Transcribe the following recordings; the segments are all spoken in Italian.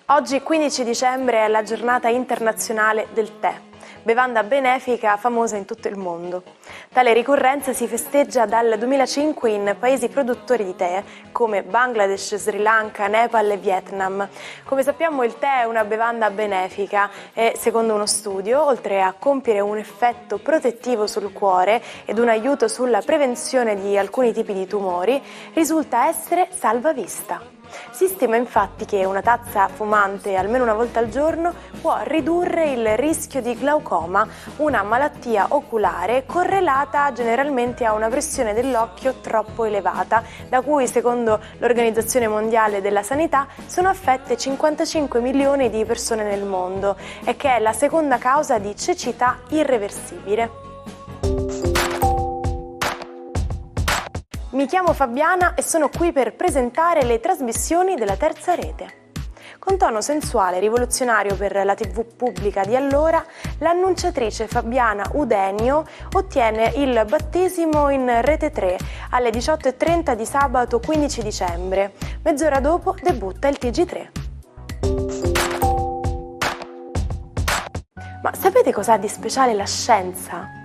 Oggi 15 dicembre è la giornata internazionale del tè, bevanda benefica famosa in tutto il mondo. Tale ricorrenza si festeggia dal 2005 in paesi produttori di tè come Bangladesh, Sri Lanka, Nepal e Vietnam. Come sappiamo il tè è una bevanda benefica e secondo uno studio, oltre a compiere un effetto protettivo sul cuore ed un aiuto sulla prevenzione di alcuni tipi di tumori, risulta essere salvavista. Si stima infatti che una tazza fumante almeno una volta al giorno può ridurre il rischio di glaucoma, una malattia oculare correlata generalmente a una pressione dell'occhio troppo elevata, da cui secondo l'Organizzazione Mondiale della Sanità sono affette 55 milioni di persone nel mondo e che è la seconda causa di cecità irreversibile. Mi chiamo Fabiana e sono qui per presentare le trasmissioni della Terza Rete. Con tono sensuale e rivoluzionario per la TV pubblica di allora, l'annunciatrice Fabiana Udenio ottiene il battesimo in Rete 3 alle 18:30 di sabato 15 dicembre. Mezz'ora dopo debutta il TG3. Ma sapete cos'ha di speciale la scienza?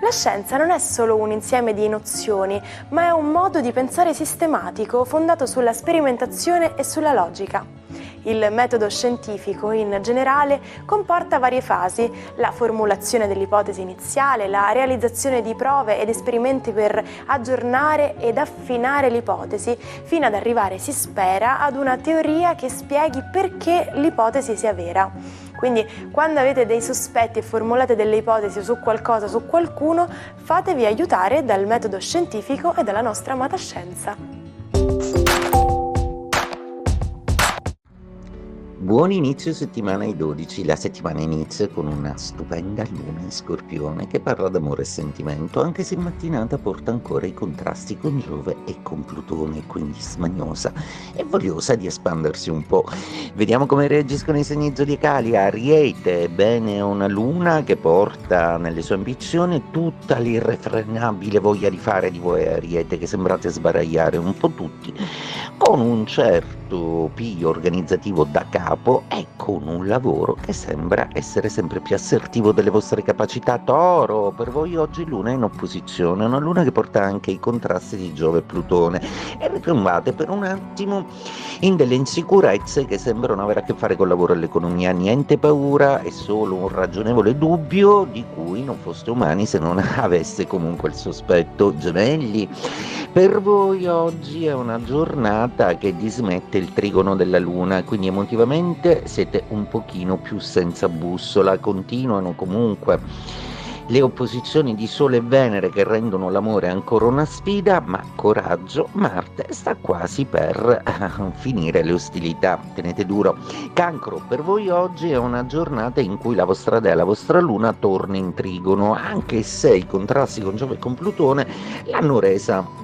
La scienza non è solo un insieme di nozioni, ma è un modo di pensare sistematico fondato sulla sperimentazione e sulla logica. Il metodo scientifico, in generale, comporta varie fasi: la formulazione dell'ipotesi iniziale, la realizzazione di prove ed esperimenti per aggiornare ed affinare l'ipotesi, fino ad arrivare, si spera, ad una teoria che spieghi perché l'ipotesi sia vera. Quindi, quando avete dei sospetti e formulate delle ipotesi su qualcosa, su qualcuno, fatevi aiutare dal metodo scientifico e dalla nostra amata scienza. Buon inizio settimana ai 12, la settimana inizia con una stupenda luna in Scorpione che parla d'amore e sentimento, anche se in mattinata porta ancora i contrasti con Giove e con Plutone, quindi smaniosa e vogliosa di espandersi un po'. Vediamo come reagiscono i segni zodiacali. Ariete, bene, una luna che porta nelle sue ambizioni tutta l'irrefrenabile voglia di fare di voi Ariete, che sembrate sbaragliare un po' tutti, con un certo piglio organizzativo da capo e con un lavoro che sembra essere sempre più assertivo delle vostre capacità. Toro, per voi oggi luna in opposizione, una luna che porta anche i contrasti di Giove e Plutone e ritrovate per un attimo in delle insicurezze che sembrano avere a che fare col lavoro e l'economia. Niente paura, è solo un ragionevole dubbio di cui non foste umani se non aveste comunque il sospetto. Gemelli, per voi oggi è una giornata che dismette il trigono della luna, quindi emotivamente siete un pochino più senza bussola. Continuano comunque le opposizioni di Sole e Venere che rendono l'amore ancora una sfida, ma coraggio, Marte sta quasi per finire le ostilità, tenete duro. Cancro, per voi oggi è una giornata in cui la vostra dea, la vostra luna torna in trigono, anche se i contrasti con Giove e con Plutone l'hanno resa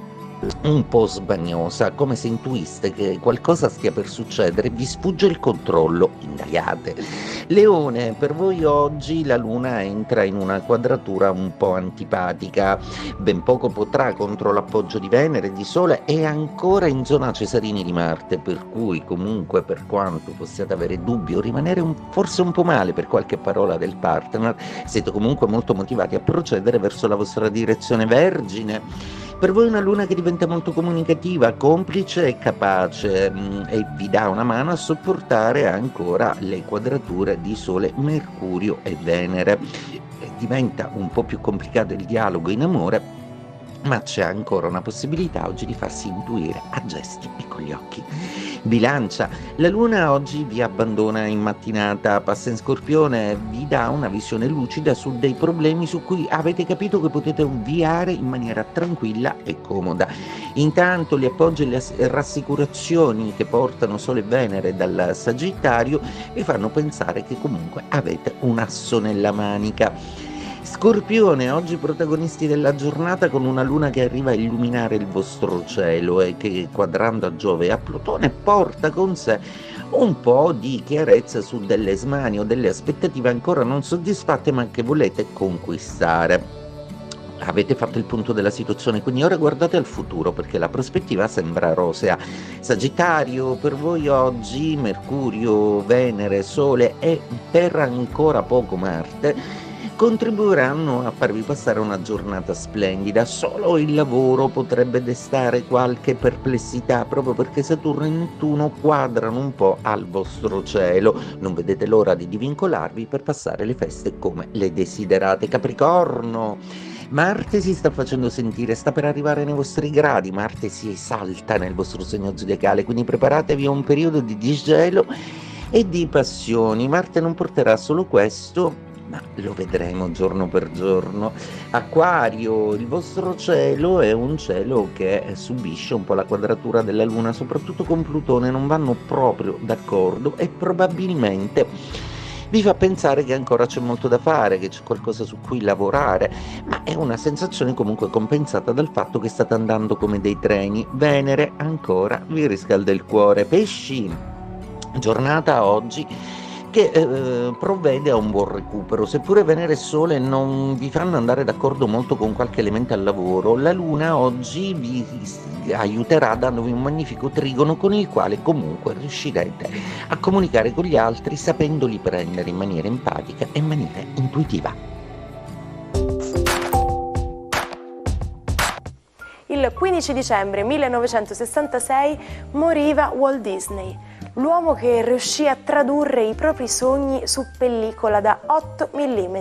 un po' sbagnosa, come se intuiste che qualcosa stia per succedere, vi sfugge il controllo, indagate. Leone, per voi oggi la luna entra in una quadratura un po' antipatica, ben poco potrà contro l'appoggio di Venere e di Sole e ancora in zona Cesarini di Marte, per cui comunque, per quanto possiate avere dubbi o rimanere forse un po' male per qualche parola del partner, siete comunque molto motivati a procedere verso la vostra direzione. Vergine, per voi una luna che diventa molto comunicativa, complice e capace e vi dà una mano a sopportare ancora le quadrature di Sole, Mercurio e Venere. Diventa un po' più complicato il dialogo in amore, ma c'è ancora una possibilità oggi di farsi intuire a gesti e con gli occhi. Bilancia, la luna oggi vi abbandona in mattinata, passa in Scorpione, vi dà una visione lucida su dei problemi su cui avete capito che potete ovviare in maniera tranquilla e comoda. Intanto gli appoggi e le rassicurazioni che portano Sole e Venere dal Sagittario vi fanno pensare che comunque avete un asso nella manica. Scorpione, oggi protagonisti della giornata con una luna che arriva a illuminare il vostro cielo e che, quadrando a Giove e a Plutone, porta con sé un po' di chiarezza su delle smanie o delle aspettative ancora non soddisfatte ma che volete conquistare. Avete fatto il punto della situazione, quindi ora guardate al futuro perché la prospettiva sembra rosea. Sagittario, per voi oggi Mercurio, Venere, Sole e per ancora poco Marte contribuiranno a farvi passare una giornata splendida. Solo il lavoro potrebbe destare qualche perplessità proprio perché Saturno e Nettuno quadrano un po' al vostro cielo. Non vedete l'ora di divincolarvi per passare le feste come le desiderate. Capricorno, Marte si sta facendo sentire, sta per arrivare nei vostri gradi, Marte si esalta nel vostro segno zodiacale, quindi preparatevi a un periodo di disgelo e di passioni. Marte non porterà solo questo, ma lo vedremo giorno per giorno. Acquario, il vostro cielo è un cielo che subisce un po' la quadratura della Luna, soprattutto con Plutone, non vanno proprio d'accordo e probabilmente vi fa pensare che ancora c'è molto da fare, che c'è qualcosa su cui lavorare, ma è una sensazione comunque compensata dal fatto che state andando come dei treni. Venere ancora vi riscalda il cuore. Pesci, giornata oggi che provvede a un buon recupero, seppure Venere e Sole non vi fanno andare d'accordo molto con qualche elemento al lavoro, la Luna oggi vi aiuterà dandovi un magnifico trigono con il quale comunque riuscirete a comunicare con gli altri sapendoli prendere in maniera empatica e in maniera intuitiva. Il 15 dicembre 1966 moriva Walt Disney, l'uomo che riuscì a tradurre i propri sogni su pellicola da 8 mm.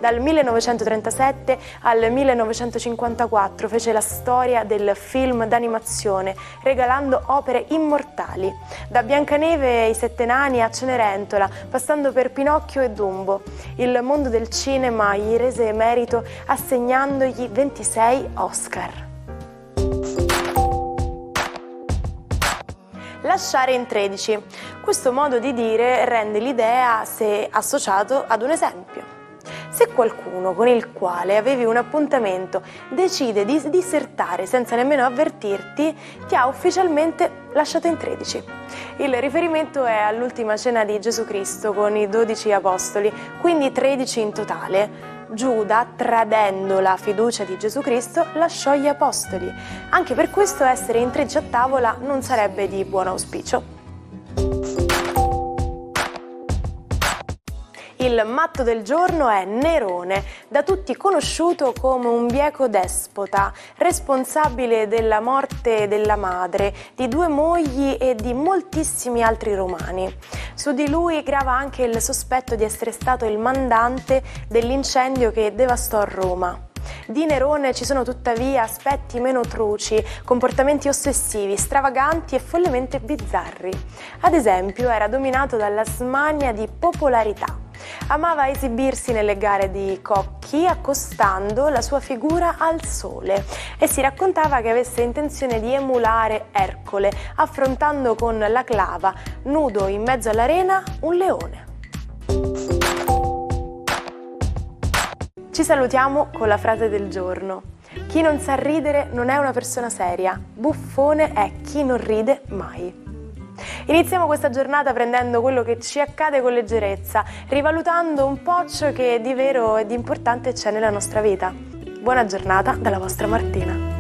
Dal 1937 al 1954 fece la storia del film d'animazione, regalando opere immortali, da Biancaneve e i Sette Nani a Cenerentola, passando per Pinocchio e Dumbo. Il mondo del cinema gli rese merito assegnandogli 26 Oscar. Lasciare in 13. Questo modo di dire rende l'idea se associato ad un esempio. Se qualcuno con il quale avevi un appuntamento decide di disertare senza nemmeno avvertirti, ti ha ufficialmente lasciato in 13. Il riferimento è all'ultima cena di Gesù Cristo con i 12 apostoli, quindi 13 in totale. Giuda, tradendo la fiducia di Gesù Cristo, lasciò gli apostoli. Anche per questo essere in 13 a tavola non sarebbe di buon auspicio. Il matto del giorno è Nerone, da tutti conosciuto come un bieco despota, responsabile della morte della madre, di 2 mogli e di moltissimi altri romani. Su di lui grava anche il sospetto di essere stato il mandante dell'incendio che devastò Roma. Di Nerone ci sono tuttavia aspetti meno truci, comportamenti ossessivi, stravaganti e follemente bizzarri. Ad esempio, era dominato dalla smania di popolarità. Amava esibirsi nelle gare di cocchi accostando la sua figura al sole e si raccontava che avesse intenzione di emulare Ercole, affrontando con la clava, nudo in mezzo all'arena, un leone. Ci salutiamo con la frase del giorno. Chi non sa ridere non è una persona seria, buffone è chi non ride mai. Iniziamo questa giornata prendendo quello che ci accade con leggerezza, rivalutando un po' ciò che di vero e di importante c'è nella nostra vita. Buona giornata dalla vostra Martina.